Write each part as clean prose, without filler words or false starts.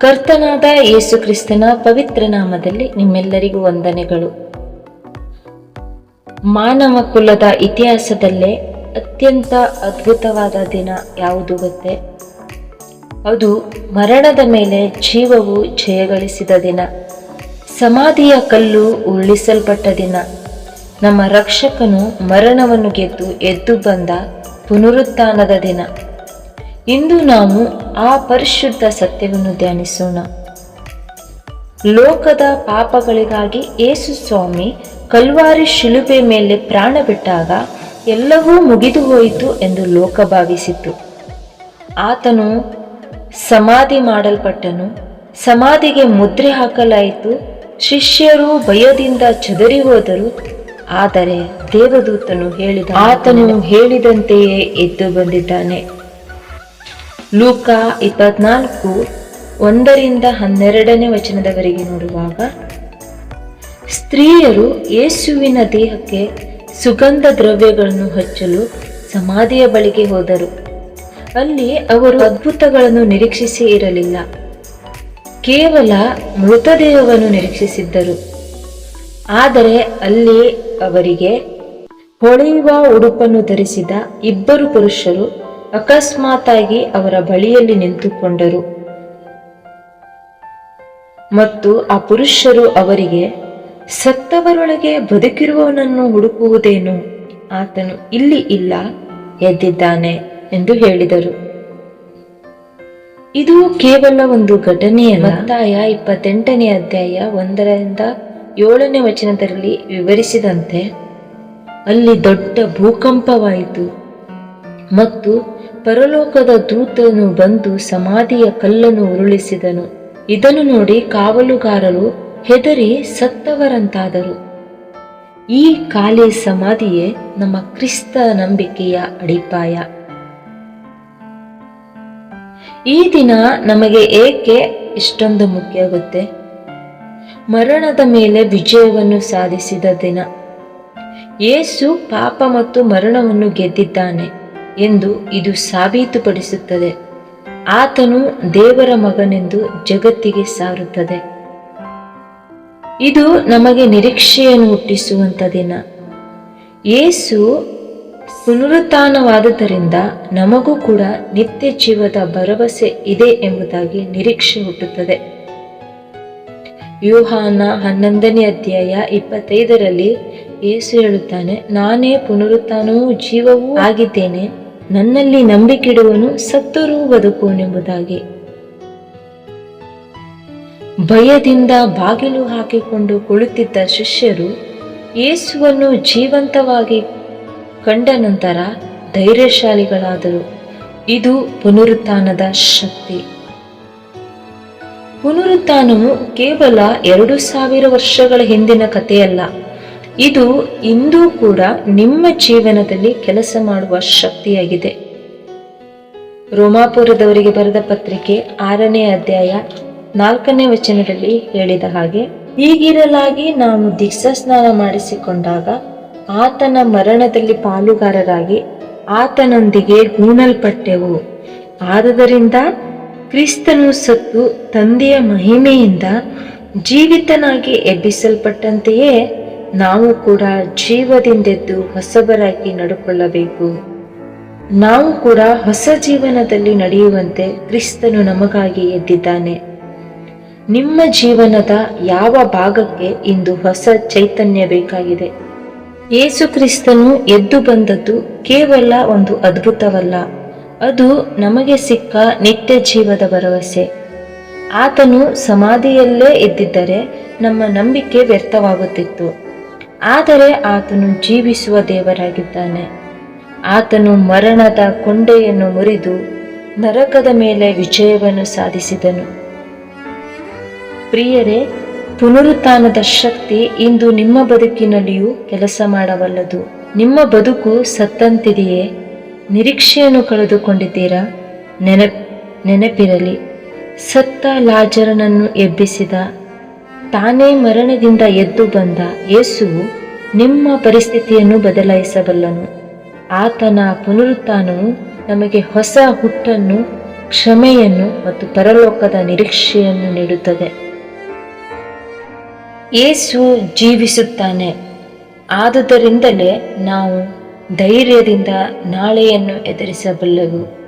ಕರ್ತನಾದ ಯೇಸು ಕ್ರಿಸ್ತನ ಪವಿತ್ರ ನಾಮದಲ್ಲಿ ನಿಮ್ಮೆಲ್ಲರಿಗೂ ವಂದನೆಗಳು. ಮಾನವ ಕುಲದ ಇತಿಹಾಸದಲ್ಲೇ ಅತ್ಯಂತ ಅದ್ಭುತವಾದ ದಿನ ಯಾವುದು ಗೊತ್ತೇ? ಅದು ಮರಣದ ಮೇಲೆ ಜೀವವು ಜಯಗಳಿಸಿದ ದಿನ, ಸಮಾಧಿಯ ಕಲ್ಲು ಉರುಳಿಸಲ್ಪಟ್ಟ ದಿನ, ನಮ್ಮ ರಕ್ಷಕನು ಮರಣವನ್ನು ಗೆದ್ದು ಎದ್ದು ಬಂದ ಪುನರುತ್ಥಾನದ ದಿನ. ಇಂದು ನಾವು ಆ ಪರಿಶುದ್ಧ ಸತ್ಯವನ್ನು ಧ್ಯಾನಿಸೋಣ. ಲೋಕದ ಪಾಪಗಳಿಗಾಗಿ ಯೇಸು ಸ್ವಾಮಿ ಕಲ್ವಾರಿ ಶಿಲುಬೆ ಮೇಲೆ ಪ್ರಾಣ ಬಿಟ್ಟಾಗ ಎಲ್ಲವೂ ಮುಗಿದು ಹೋಯಿತು ಎಂದು ಲೋಕ ಭಾವಿಸಿತು. ಆತನು ಸಮಾಧಿ ಮಾಡಲ್ಪಟ್ಟನು, ಸಮಾಧಿಗೆ ಮುದ್ರೆ ಹಾಕಲಾಯಿತು. ಶಿಷ್ಯರು ಭಯದಿಂದ ಚದರಿ ಹೋದರು. ಆದರೆ ದೇವದೂತನು ಆತನು ಹೇಳಿದಂತೆಯೇ ಎದ್ದು ಬಂದಿದ್ದಾನೆ. ಲೂಕ 24:1-12 ನೋಡುವಾಗ, ಸ್ತ್ರೀಯರು ಯೇಸುವಿನ ದೇಹಕ್ಕೆ ಸುಗಂಧ ದ್ರವ್ಯಗಳನ್ನು ಹಚ್ಚಲು ಸಮಾಧಿಯ ಬಳಿಗೆ ಹೋದರು. ಅಲ್ಲಿ ಅವರು ಅದ್ಭುತಗಳನ್ನು ನಿರೀಕ್ಷಿಸಿ ಇರಲಿಲ್ಲ, ಕೇವಲ ಮೃತದೇಹವನ್ನು ನಿರೀಕ್ಷಿಸಿದ್ದರು. ಆದರೆ ಅಲ್ಲಿ ಅವರಿಗೆ ಹೊಳೆಯುವ ಉಡುಪನ್ನು ಧರಿಸಿದ ಇಬ್ಬರು ಪುರುಷರು ಅಕಸ್ಮಾತ್ತಾಗಿ ಅವರ ಬಳಿಯಲ್ಲಿ ನಿಂತುಕೊಂಡರು. ಮತ್ತು ಆ ಪುರುಷರು ಅವರಿಗೆ, ಸತ್ತವರೊಳಗೆ ಬದುಕಿರುವವನನ್ನು ಹುಡುಕುವುದೇನು? ಆತನು ಇಲ್ಲಿ ಇಲ್ಲ, ಎದ್ದಿದ್ದಾನೆ ಎಂದು ಹೇಳಿದರು. ಇದು ಕೇವಲ ಒಂದು ಘಟನೆಯಲ್ಲ. ಮತ್ತಾಯ 28:1-7 ವಿವರಿಸಿದಂತೆ ಅಲ್ಲಿ ದೊಡ್ಡ ಭೂಕಂಪವಾಯಿತು ಮತ್ತು ಪರಲೋಕದ ದೂತನು ಬಂದು ಸಮಾಧಿಯ ಕಲ್ಲನ್ನು ಉರುಳಿಸಿದನು. ಇದನ್ನು ನೋಡಿ ಕಾವಲುಗಾರರು ಹೆದರಿ ಸತ್ತವರಂತಾದರು. ಈ ಖಾಲಿ ಸಮಾಧಿಯೇ ನಮ್ಮ ಕ್ರಿಸ್ತ ನಂಬಿಕೆಯ ಅಡಿಪಾಯ. ಈ ದಿನ ನಮಗೆ ಏಕೆ ಇಷ್ಟೊಂದು ಮುಖ್ಯ ಗೊತ್ತೇ? ಮರಣದ ಮೇಲೆ ವಿಜಯವನ್ನು ಸಾಧಿಸಿದ ದಿನ. ಯೇಸು ಪಾಪ ಮತ್ತು ಮರಣವನ್ನು ಗೆದ್ದಿದ್ದಾನೆ ಎಂದು ಇದು ಸಾಬೀತುಪಡಿಸುತ್ತದೆ. ಆತನು ದೇವರ ಮಗನೆಂದು ಜಗತ್ತಿಗೆ ಸಾರುತ್ತದೆ. ಇದು ನಮಗೆ ನಿರೀಕ್ಷೆಯನ್ನು ಹುಟ್ಟಿಸುವಂತ ದಿನ. ಯೇಸು ಪುನರುತ್ಥಾನವಾದುದರಿಂದ ನಮಗೂ ಕೂಡ ನಿತ್ಯ ಜೀವದ ಭರವಸೆ ಇದೆ ಎಂಬುದಾಗಿ ನಿರೀಕ್ಷೆ ಹುಟ್ಟುತ್ತದೆ. ಯೋಹಾನ 11:25 ಯೇಸು ಹೇಳುತ್ತಾನೆ, ನಾನೇ ಪುನರುತ್ಥಾನವೂ ಜೀವವೂ ಆಗಿದ್ದೇನೆ, ನನ್ನಲ್ಲಿ ನಂಬಿಕೆಯಿಡುವನು ಸತ್ತರೂ ಬದುಕುವನೆಂಬುದಾಗಿ. ಭಯದಿಂದ ಬಾಗಿಲು ಹಾಕಿಕೊಂಡು ಕುಳಿತಿದ್ದ ಶಿಷ್ಯರು ಯೇಸುವನ್ನು ಜೀವಂತವಾಗಿ ಕಂಡ ನಂತರ ಧೈರ್ಯಶಾಲಿಗಳಾದರು. ಇದು ಪುನರುತ್ಥಾನದ ಶಕ್ತಿ. ಪುನರುತ್ಥಾನವು ಕೇವಲ 2000 ವರ್ಷಗಳ ಹಿಂದಿನ ಕಥೆಯಲ್ಲ. ಇದು ಇಂದು ಕೂಡ ನಿಮ್ಮ ಜೀವನದಲ್ಲಿ ಕೆಲಸ ಮಾಡುವ ಶಕ್ತಿಯಾಗಿದೆ. ರೋಮಾಪುರದವರಿಗೆ ಬರೆದ ಪತ್ರಿಕೆ 6:4 ಹೇಳಿದ ಹಾಗೆ, ಹೀಗಿರಲಾಗಿ ನಾವು ದೀಕ್ಷಾಸ್ನಾನ ಮಾಡಿಸಿಕೊಂಡಾಗ ಆತನ ಮರಣದಲ್ಲಿ ಪಾಲುಗಾರರಾಗಿ ಆತನೊಂದಿಗೆ ಹೂಣಲ್ಪಟ್ಟೆವು. ಆದುದರಿಂದ ಕ್ರಿಸ್ತನು ಸತ್ತು ತಂದೆಯ ಮಹಿಮೆಯಿಂದ ಜೀವಿತನಾಗಿ ಎಬ್ಬಿಸಲ್ಪಟ್ಟಂತೆಯೇ ನಾವು ಕೂಡ ಜೀವದಿಂದೆದ್ದು ಹೊಸಬರಾಗಿ ನಡ್ಕೊಳ್ಳಬೇಕು. ನಾವು ಕೂಡ ಹೊಸ ಜೀವನದಲ್ಲಿ ನಡೆಯುವಂತೆ ಕ್ರಿಸ್ತನು ನಮಗಾಗಿ ಎದ್ದಿದ್ದಾನೆ. ನಿಮ್ಮ ಜೀವನದ ಯಾವ ಭಾಗಕ್ಕೆ ಇಂದು ಹೊಸ ಚೈತನ್ಯ ಬೇಕಾಗಿದೆ? ಯೇಸು ಕ್ರಿಸ್ತನು ಎದ್ದು ಬಂದದ್ದು ಕೇವಲ ಒಂದು ಅದ್ಭುತವಲ್ಲ, ಅದು ನಮಗೆ ಸಿಕ್ಕ ನಿತ್ಯ ಜೀವದ ಭರವಸೆ. ಆತನು ಸಮಾಧಿಯಲ್ಲೇ ಇದ್ದಿದ್ದರೆ ನಮ್ಮ ನಂಬಿಕೆ ವ್ಯರ್ಥವಾಗುತ್ತಿತ್ತು. ಆದರೆ ಆತನು ಜೀವಿಸುವ ದೇವರಾಗಿದ್ದಾನೆ. ಆತನು ಮರಣದ ಕೊಂಡೆಯನ್ನು ಮುರಿದು ನರಕದ ಮೇಲೆ ವಿಜಯವನ್ನು ಸಾಧಿಸಿದನು. ಪ್ರಿಯರೇ, ಪುನರುತ್ಥಾನದ ಶಕ್ತಿ ಇಂದು ನಿಮ್ಮ ಬದುಕಿನಲ್ಲಿಯೂ ಕೆಲಸ ಮಾಡಬಲ್ಲದು. ನಿಮ್ಮ ಬದುಕು ಸತ್ತಂತಿದೆಯೇ? ನಿರೀಕ್ಷೆಯನ್ನು ಕಳೆದುಕೊಂಡಿದ್ದೀರಾ? ನೆನಪಿರಲಿ, ಸತ್ತ ಲಾಜರನನ್ನು ಎಬ್ಬಿಸಿದ, ತಾನೇ ಮರಣದಿಂದ ಎದ್ದು ಬಂದ ಯೇಸುವು ನಿಮ್ಮ ಪರಿಸ್ಥಿತಿಯನ್ನು ಬದಲಾಯಿಸಬಲ್ಲನು. ಆತನ ಪುನರುತ್ಥಾನವು ನಮಗೆ ಹೊಸ ಹುಟ್ಟನ್ನು ಕ್ಷಮೆಯನ್ನು ಮತ್ತು ಪರಲೋಕದ ನಿರೀಕ್ಷೆಯನ್ನು ನೀಡುತ್ತದೆ. ಯೇಸು ಜೀವಿಸುತ್ತಾನೆ, ಆದುದರಿಂದಲೇ ನಾವು ಧೈರ್ಯದಿಂದ ನಾಳೆಯನ್ನು ಎದುರಿಸಬಲ್ಲೆವು.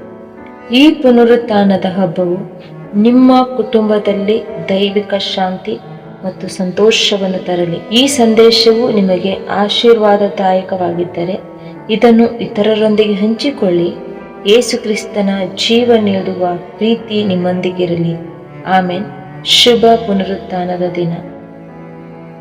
ಈ ಪುನರುತ್ಥಾನದ ಹಬ್ಬವು ನಿಮ್ಮ ಕುಟುಂಬದಲ್ಲಿ ದೈವಿಕ ಶಾಂತಿ ಮತ್ತು ಸಂತೋಷವನ್ನು ತರಲಿ. ಈ ಸಂದೇಶವು ನಿಮಗೆ ಆಶೀರ್ವಾದದಾಯಕವಾಗಿದ್ದರೆ ಇದನ್ನು ಇತರರೊಂದಿಗೆ ಹಂಚಿಕೊಳ್ಳಿ. ಯೇಸು ಕ್ರಿಸ್ತನ ಜೀವ ನೀಡುವ ಪ್ರೀತಿ ನಿಮ್ಮೊಂದಿಗಿರಲಿ. ಆಮೇನ್. ಶುಭ ಪುನರುತ್ಥಾನದ ದಿನ.